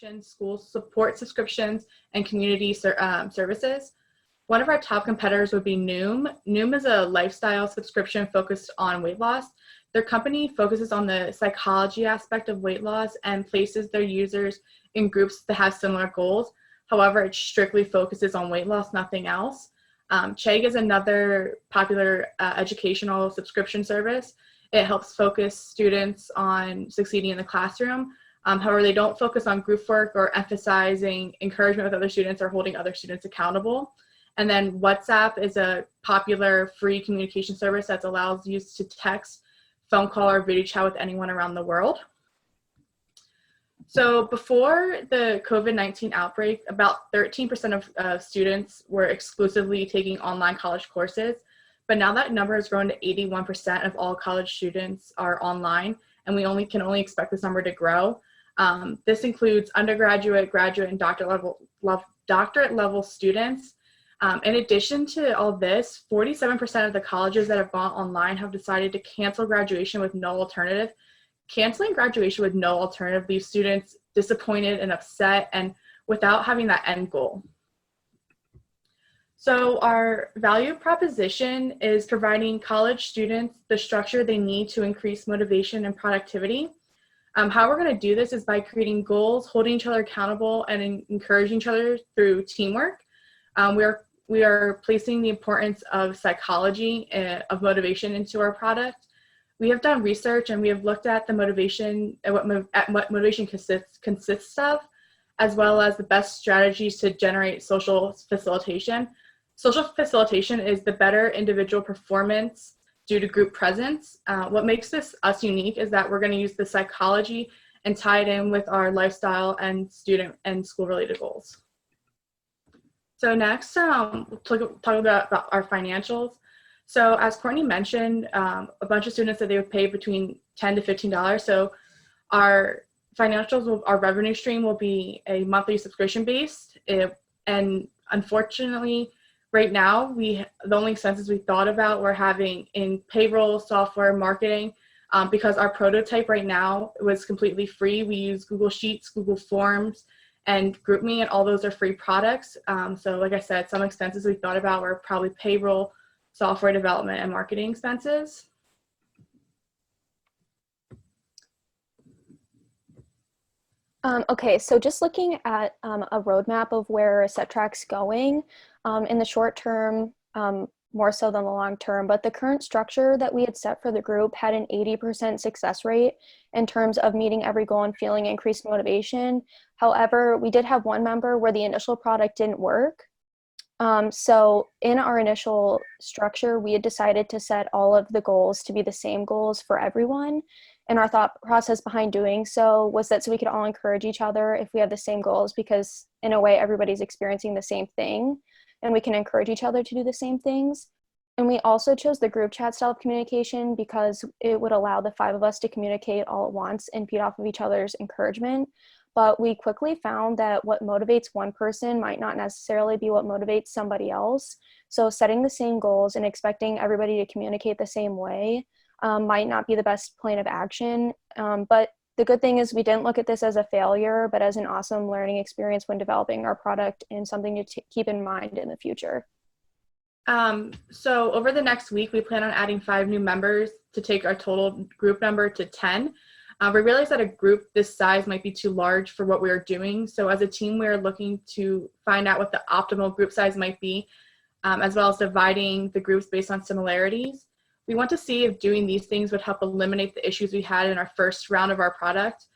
subscriptions, school support subscriptions, and community services. One of our top competitors would be Noom. Noom is a lifestyle subscription focused on weight loss. Their company focuses on the psychology aspect of weight loss and places their users in groups that have similar goals. However, it strictly focuses on weight loss, nothing else. Chegg is another popular educational subscription service. It helps focus students on succeeding in the classroom. However, they don't focus on group work or emphasizing encouragement with other students or holding other students accountable. And then WhatsApp is a popular free communication service that allows you to text, phone call, or video chat with anyone around the world. So before the COVID-19 outbreak, about 13% of students were exclusively taking online college courses. But now that number has grown to 81% of all college students are online, and we can only expect this number to grow. This includes undergraduate, graduate, and doctorate level students. In addition to all this, 47% of the colleges that have gone online have decided to cancel graduation with no alternative. Canceling graduation with no alternative leaves students disappointed and upset and without having that end goal. So our value proposition is providing college students the structure they need to increase motivation and productivity. How we're going to do this is by creating goals, holding each other accountable, and encouraging each other through teamwork. We are placing the importance of psychology of motivation into our product. We have done research and we have looked at the motivation and what motivation consists of, as well as the best strategies to generate social facilitation. Social facilitation is the better individual performance due to group presence. What makes us unique is that we're going to use the psychology and tie it in with our lifestyle and student and school related goals. So next, we'll talk about our financials. So as Courtney mentioned, a bunch of students said they would pay between $10 to $15. So our financials, our revenue stream will be a monthly subscription based. And unfortunately, right now, the only expenses we thought about were having in payroll, software, marketing, because our prototype right now was completely free. We use Google Sheets, Google Forms, and GroupMe, and all those are free products. So like I said, some expenses we thought about were probably payroll, software development, and marketing expenses. Okay, so just looking at a roadmap of where SETrack's going in the short term, more so than the long term, but the current structure that we had set for the group had an 80% success rate in terms of meeting every goal and feeling increased motivation. However, we did have one member where the initial product didn't work. So in our initial structure, we had decided to set all of the goals to be the same goals for everyone. And our thought process behind doing so was that so we could all encourage each other if we have the same goals, because in a way, everybody's experiencing the same thing and we can encourage each other to do the same things. And we also chose the group chat style of communication because it would allow the 5 of us to communicate all at once and feed off of each other's encouragement. But we quickly found that what motivates one person might not necessarily be what motivates somebody else. So setting the same goals and expecting everybody to communicate the same way might not be the best plan of action. But the good thing is we didn't look at this as a failure, but as an awesome learning experience when developing our product and something to keep in mind in the future. So over the next week, we plan on adding 5 new members to take our total group number to 10. We realized that a group this size might be too large for what we are doing. So as a team, we are looking to find out what the optimal group size might be, as well as dividing the groups based on similarities. We want to see if doing these things would help eliminate the issues we had in our first round of our product.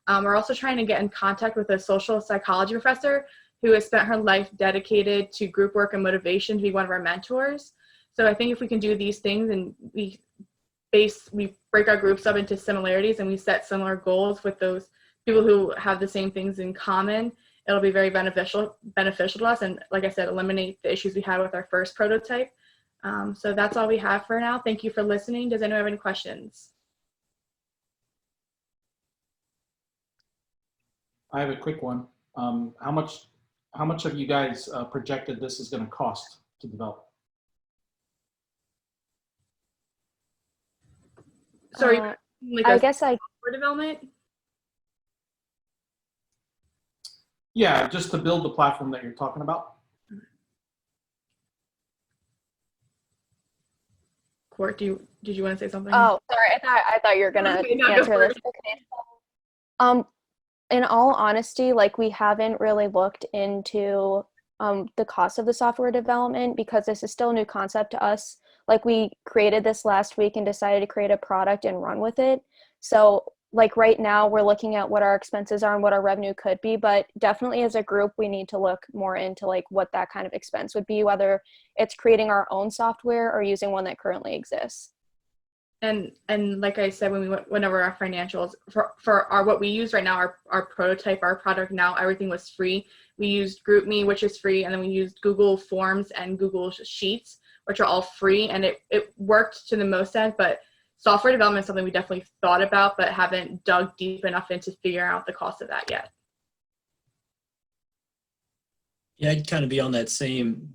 We're also trying to get in contact with a social psychology professor who has spent her life dedicated to group work and motivation to be one of our mentors. So I think if we can do these things and we break our groups up into similarities and we set similar goals with those people who have the same things in common, it'll be very beneficial to us. And like I said, eliminate the issues we had with our first prototype. So that's all we have for now. Thank you for listening. Does anyone have any questions? I have a quick one. How much have you guys projected this is going to cost to develop? Sorry, I guess software development. Yeah, just to build the platform that you're talking about. Court, did you want to say something? Oh, sorry. I thought you were gonna No, go answer for this. it. Okay. In all honesty, like we haven't really looked into the cost of the software development because this is still a new concept to us. Like we created this last week and decided to create a product and run with it. So like right now we're looking at what our expenses are and what our revenue could be, but definitely as a group we need to look more into like what that kind of expense would be, whether it's creating our own software or using one that currently exists. And like I said, when we went over our financials for our what we use right now, our prototype, our product now, everything was free. We used GroupMe, which is free, and then we used Google Forms and Google Sheets, which are all free, and it worked to the most end. But software development is something we definitely thought about, but haven't dug deep enough into figuring out the cost of that yet. Yeah, I'd kind of be on that same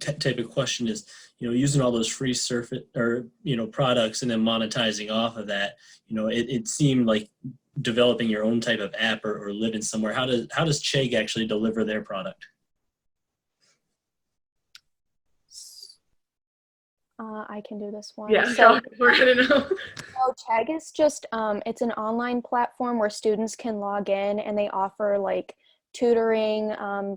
type of question is, using all those free surface or, products and then monetizing off of that, it seemed like developing your own type of app or living somewhere. How does Chegg actually deliver their product? I can do this one. Yeah, So, I don't know. so Chegg is just, it's an online platform where students can log in and they offer like tutoring.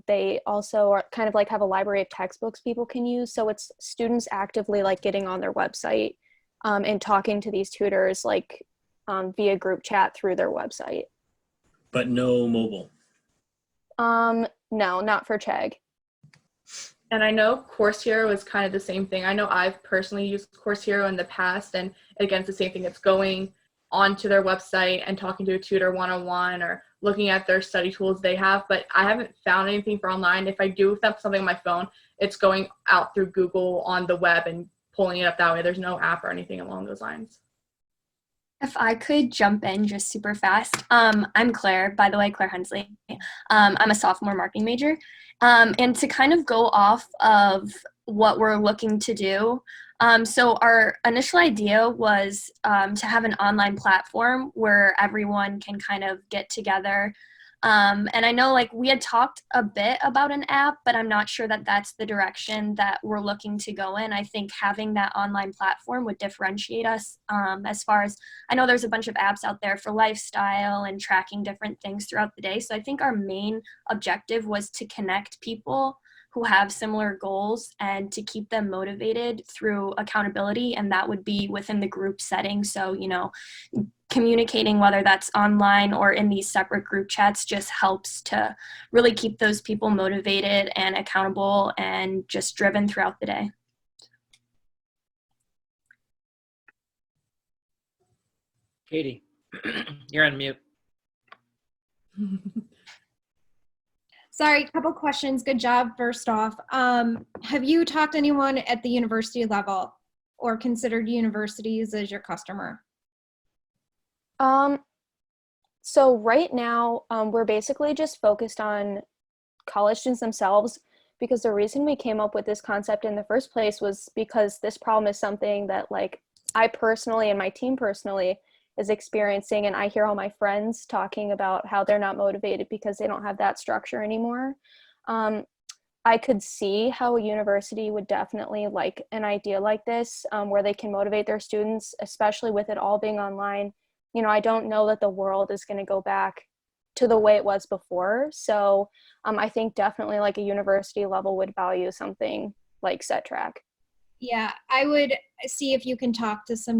They also are kind of like have a library of textbooks people can use. So it's students actively like getting on their website and talking to these tutors like via group chat through their website. But no mobile. No, not for Chegg. And I know Course Hero is kind of the same thing. I know I've personally used Course Hero in the past, and again, it's the same thing. It's going onto their website and talking to a tutor one-on-one or looking at their study tools they have, but I haven't found anything for online. If I do have something on my phone, it's going out through Google on the web and pulling it up that way. There's no app or anything along those lines. If I could jump in just super fast. I'm Claire, by the way, Claire Hensley. I'm a sophomore marketing major. And to kind of go off of what we're looking to do, so our initial idea was to have an online platform where everyone can kind of get together. And I know like we had talked a bit about an app, but I'm not sure that that's the direction that we're looking to go in. I think having that online platform would differentiate us as far as, I know there's a bunch of apps out there for lifestyle and tracking different things throughout the day. So I think our main objective was to connect people who have similar goals and to keep them motivated through accountability. And that would be within the group setting. So, communicating, whether that's online or in these separate group chats, just helps to really keep those people motivated and accountable and just driven throughout the day. Katie, you're on mute. Sorry, a couple questions. Good job, first off. Have you talked to anyone at the university level or considered universities as your customer? So right now, we're basically just focused on college students themselves, because the reason we came up with this concept in the first place was because this problem is something that like I personally and my team personally is experiencing, and I hear all my friends talking about how they're not motivated because they don't have that structure anymore. I could see how a university would definitely like an idea like this, where they can motivate their students, especially with it all being online. I don't know that the world is going to go back to the way it was before. So I think definitely like a university level would value something like SETrack. Yeah, I would see if you can talk to some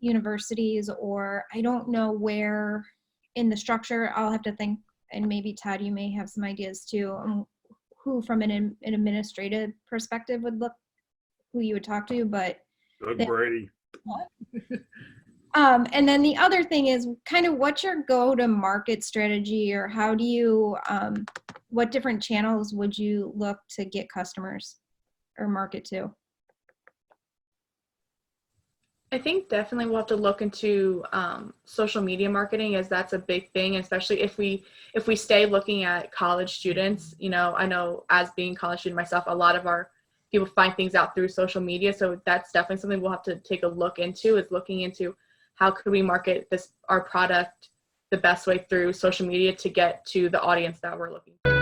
universities, or I don't know where in the structure. I'll have to think, and maybe Todd, you may have some ideas too, who from an administrative perspective would look, who you would talk to, but Doug Brady. What? And then the other thing is kind of what's your go-to-market strategy, or how do you, what different channels would you look to get customers or market to? I think definitely we'll have to look into social media marketing, as that's a big thing, especially if we stay looking at college students. I know as being a college student myself, a lot of our people find things out through social media. So that's definitely something we'll have to take a look into, is looking into how could we market our product the best way through social media to get to the audience that we're looking for.